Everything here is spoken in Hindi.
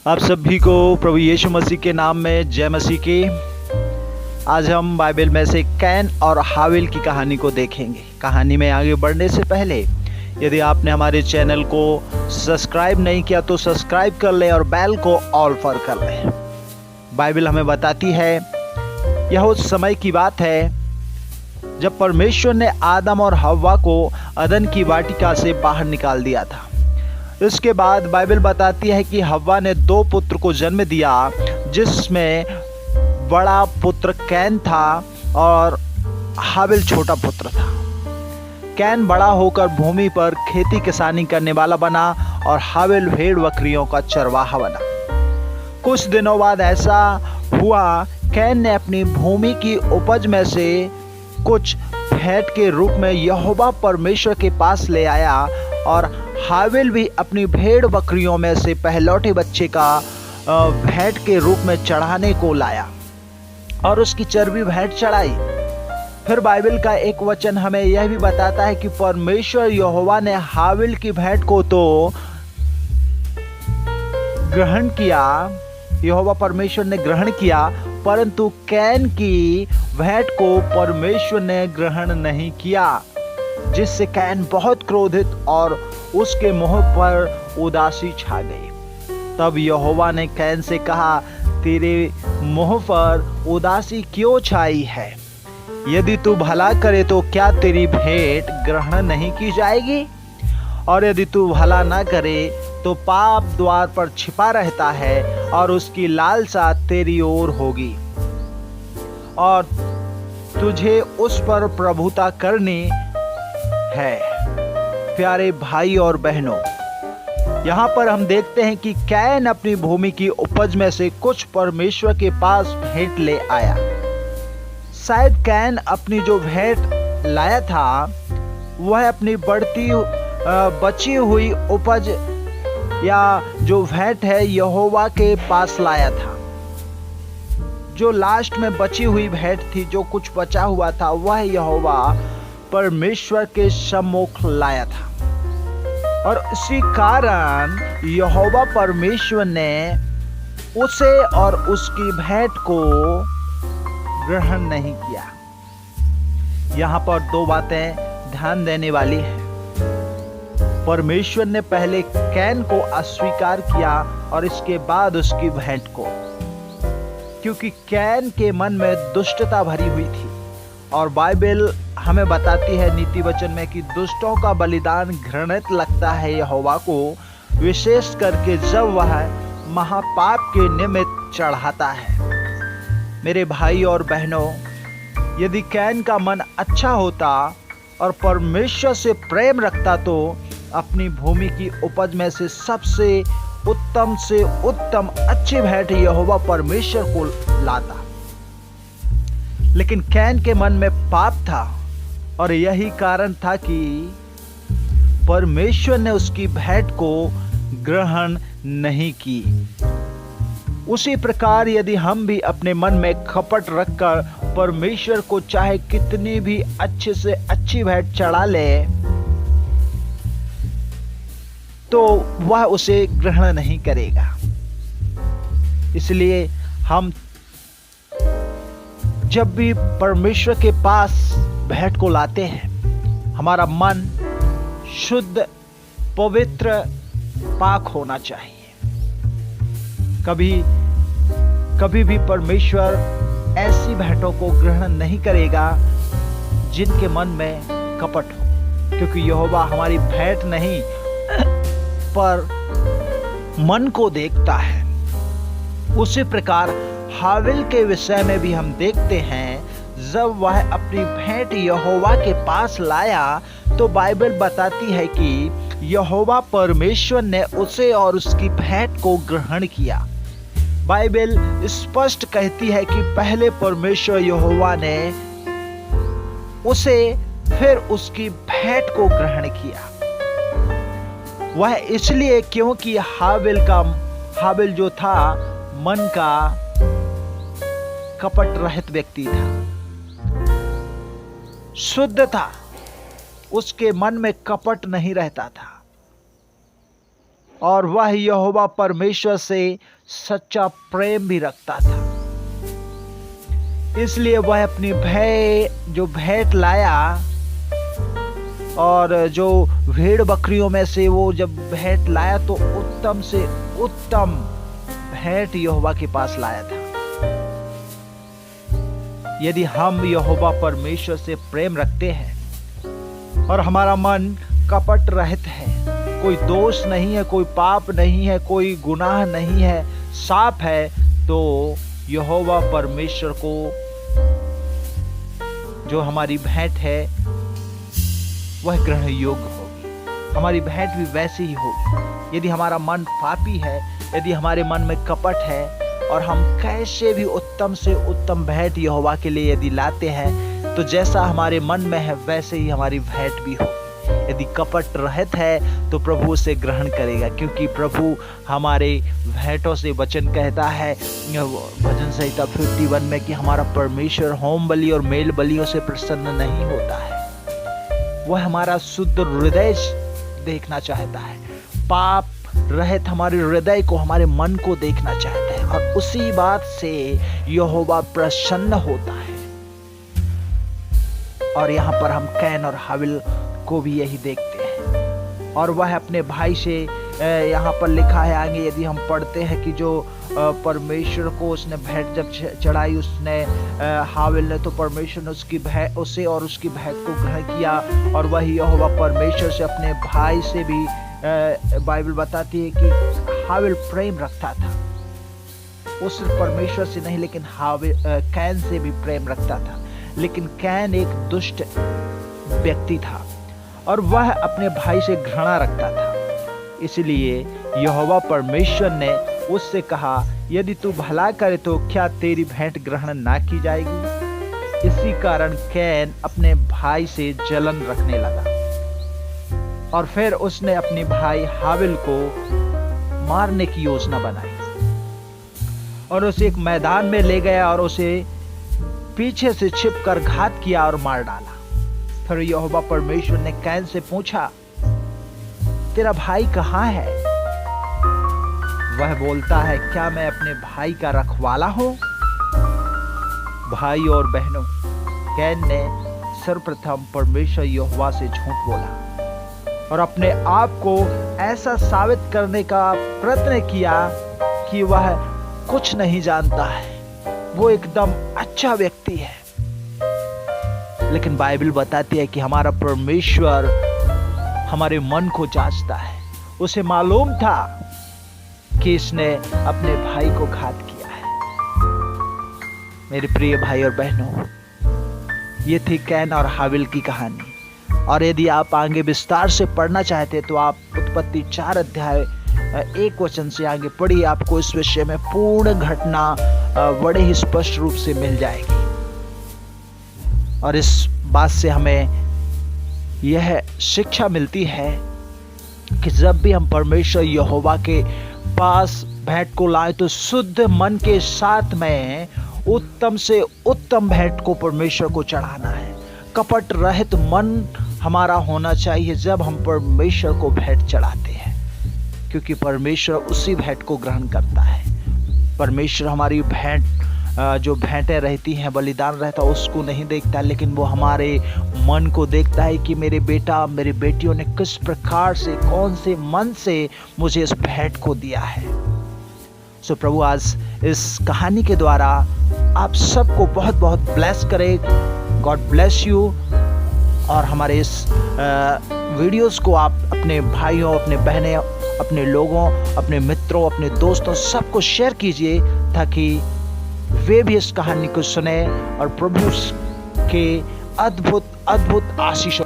आप सभी को प्रभु यीशु मसीह के नाम में जय मसीह की। आज हम बाइबल में से कैन और हाबिल की कहानी को देखेंगे। कहानी में आगे बढ़ने से पहले यदि आपने हमारे चैनल को सब्सक्राइब नहीं किया तो सब्सक्राइब कर लें और बेल को ऑल पर कर लें। बाइबल हमें बताती है यह उस समय की बात है जब परमेश्वर ने आदम और हव्वा को अदन की वाटिका से बाहर निकाल दिया था। इसके बाद बाइबल बताती है कि हव्वा ने 2 पुत्र को जन्म दिया, जिसमें बड़ा पुत्र कैन था और हाबिल छोटा पुत्र था। कैन बड़ा होकर भूमि पर खेती किसानी करने वाला बना और हाबिल भेड़ बकरियों का चरवाहा बना। कुछ दिनों बाद ऐसा हुआ, कैन ने अपनी भूमि की उपज में से कुछ भेंट के रूप में यहोवा परमेश्वर के पास ले आया और हाबिल भी अपनी भेड़ बकरियों में से पहलौठे बच्चे का भेंट के रूप में चढ़ाने को लाया और उसकी चर्बी भेंट चढ़ाई। फिर बाइबल का एक वचन हमें यह भी बताता है कि परमेश्वर यहोवा ने हाबिल की भेंट को तो ग्रहण किया, यहोवा परमेश्वर ने ग्रहण किया, परंतु कैन की भेंट को परमेश्वर ने ग्रहण नहीं किया, जिससे कैन बहुत क्रोधित और उसके मुंह पर उदासी छा गई। तब यहोवा ने कैन से कहा, तेरे मुंह पर उदासी क्यों छाई है? यदि तू भला करे तो क्या तेरी भेंट ग्रहण नहीं की जाएगी? और यदि तू भला ना करे तो पाप द्वार पर छिपा रहता है और उसकी लालसा तेरी ओर होगी और तुझे उस पर प्रभुता करनी है। प्यारे भाई और बहनों, यहाँ पर हम देखते हैं कि कैन अपनी भूमि की उपज में से कुछ परमेश्वर के पास भेंट ले आया। शायद कैन अपनी जो भेंट लाया था वह अपनी बची हुई उपज या जो भेंट है यहोवा के पास लाया था। जो लास्ट में बची हुई भेंट थी, जो कुछ बचा हुआ था, वह यहोवा परमेश्वर के सम्मुख लाया था और इसी कारण यहोवा परमेश्वर ने उसे और उसकी भेंट को ग्रहण नहीं किया। यहाँ पर 2 बातें ध्यान देने वाली हैं। परमेश्वर ने पहले कैन को अस्वीकार किया और इसके बाद उसकी भेंट को, क्योंकि कैन के मन में दुष्टता भरी हुई थी और बाइबल हमें बताती है नीति वचन में कि दुष्टों का बलिदान घृणित लगता है यहोवा को, विशेष करके जब वह महापाप के निमित्त चढ़ाता है। मेरे भाई और बहनों, यदि कैन का मन अच्छा होता और परमेश्वर से प्रेम रखता तो अपनी भूमि की उपज में से सबसे उत्तम अच्छी भेंट यहोवा परमेश्वर को लाता। लेकिन कैन के मन में पाप था और यही कारण था कि परमेश्वर ने उसकी भेंट को ग्रहण नहीं की। उसी प्रकार यदि हम भी अपने मन में कपट रखकर परमेश्वर को चाहे कितनी भी अच्छे से अच्छी भेंट चढ़ा ले तो वह उसे ग्रहण नहीं करेगा। इसलिए हम जब भी परमेश्वर के पास भेंट को लाते हैं, हमारा मन शुद्ध, पवित्र, पाक होना चाहिए। कभी भी परमेश्वर ऐसी भेंटों को ग्रहण नहीं करेगा जिनके मन में कपट हो, क्योंकि यहोवा हमारी भेंट नहीं पर मन को देखता है। उसी प्रकार हाबिल के विषय में भी हम देखते हैं, जब वह अपनी भेंट यहोवा के पास लाया तो बाइबल बताती है कि यहोवा परमेश्वर ने उसे और उसकी भेंट को ग्रहण किया। बाइबल स्पष्ट कहती है कि पहले परमेश्वर यहोवा ने उसे फिर उसकी भेंट को ग्रहण किया। वह इसलिए क्योंकि हाबिल जो था मन का कपट रहित व्यक्ति था, शुद्ध था, उसके मन में कपट नहीं रहता था। और वह यहोवा परमेश्वर से सच्चा प्रेम भी रखता था। इसलिए वह अपनी भेंट लाया, और जो भेड़ बकरियों में से वो जब भेंट लाया तो उत्तम से उत्तम भेंट यहोवा के पास लाया था। यदि हम यहोवा परमेश्वर से प्रेम रखते हैं और हमारा मन कपट रहित है, कोई दोष नहीं है, कोई पाप नहीं है, कोई गुनाह नहीं है, साफ है, तो यहोवा परमेश्वर को जो हमारी भेंट है वह ग्रहण योग्य होगी। हमारी भेंट भी वैसी ही होगी। यदि हमारा मन पापी है, यदि हमारे मन में कपट है, और हम कैसे भी उत्तम से उत्तम भेंट यहोवा के लिए यदि लाते हैं, तो जैसा हमारे मन में है वैसे ही हमारी भेंट भी होगी। यदि कपट रहित है तो प्रभु उसे ग्रहण करेगा, क्योंकि प्रभु हमारे भेंटों से वचन कहता है भजन संहिता 51 में कि हमारा परमेश्वर होम बलि और मेल बलियों से प्रसन्न नहीं होता है। वह हमारा शुद्ध हृदय देखना चाहता है, पाप रहित हमारे हृदय को, हमारे मन को देखना चाहता है, और उसी बात से यहोवा प्रसन्न होता है। और यहाँ पर हम कैन और हाबिल को भी यही देखते हैं। और वह अपने भाई से, यहाँ पर लिखा है आगे यदि हम पढ़ते हैं कि जो परमेश्वर को उसने भेंट जब चढ़ाई उसने हाबिल ने, तो परमेश्वर ने उसे और उसकी भेंट को ग्रहण किया, और वही यहोवा परमेश्वर से अपने भाई से भी बाइबल बताती है कि हाबिल प्रेम रखता था। उस परमेश्वर से नहीं, लेकिन कैन से भी प्रेम रखता था। लेकिन कैन एक दुष्ट व्यक्ति था और वह अपने भाई से घृणा रखता था। इसलिए यहोवा परमेश्वर ने उससे कहा, यदि तू भला करे तो क्या तेरी भेंट ग्रहण ना की जाएगी? इसी कारण कैन अपने भाई से जलन रखने लगा, और फिर उसने अपने भाई हाबिल को मारने की योजना बनाई और उसे एक मैदान में ले गया और उसे पीछे से छिपकर घात किया और मार डाला। फिर यहोवा परमेश्वर ने कैन से पूछा, तेरा भाई कहाँ है? वह बोलता है, क्या मैं अपने भाई का रखवाला हूं? भाई और बहनों, कैन ने सर्वप्रथम परमेश्वर यहोवा से झूठ बोला और अपने आप को ऐसा साबित करने का प्रयत्न किया कि वह कुछ नहीं जानता है, वो एकदम अच्छा व्यक्ति है। लेकिन बाइबल बताती है कि हमारा परमेश्वर हमारे मन को जांचता है। उसे मालूम था कि इसने अपने भाई को घात किया है। मेरे प्रिय भाई और बहनों, ये थी कैन और हाबिल की कहानी। और यदि आप आगे विस्तार से पढ़ना चाहते तो आप उत्पत्ति 4 अध्याय 1 वचन से आगे पढ़िए, आपको इस विषय में पूर्ण घटना बड़े ही स्पष्ट रूप से मिल जाएगी। और इस बात से हमें यह शिक्षा मिलती है कि जब भी हम परमेश्वर यहोवा के पास भेंट को लाएं तो शुद्ध मन के साथ में उत्तम से उत्तम भेंट को परमेश्वर को चढ़ाना है। कपट रहित मन हमारा होना चाहिए जब हम परमेश्वर को भेंट चढ़ाते हैं, क्योंकि परमेश्वर उसी भेंट को ग्रहण करता है। परमेश्वर हमारी भेंट जो भेंटें रहती हैं, बलिदान रहता है, उसको नहीं देखता, लेकिन वो हमारे मन को देखता है कि मेरे बेटा मेरी बेटियों ने किस प्रकार से, कौन से मन से मुझे इस भेंट को दिया है। सो प्रभु आज इस कहानी के द्वारा आप सबको बहुत बहुत ब्लेस करे। God bless you. और हमारे इस वीडियोस को आप अपने भाइयों, अपने बहनें, अपने लोगों, अपने मित्रों, अपने दोस्तों सबको शेयर कीजिए, ताकि वे भी इस कहानी को सुने और प्रभु के अद्भुत अद्भुत आशीषों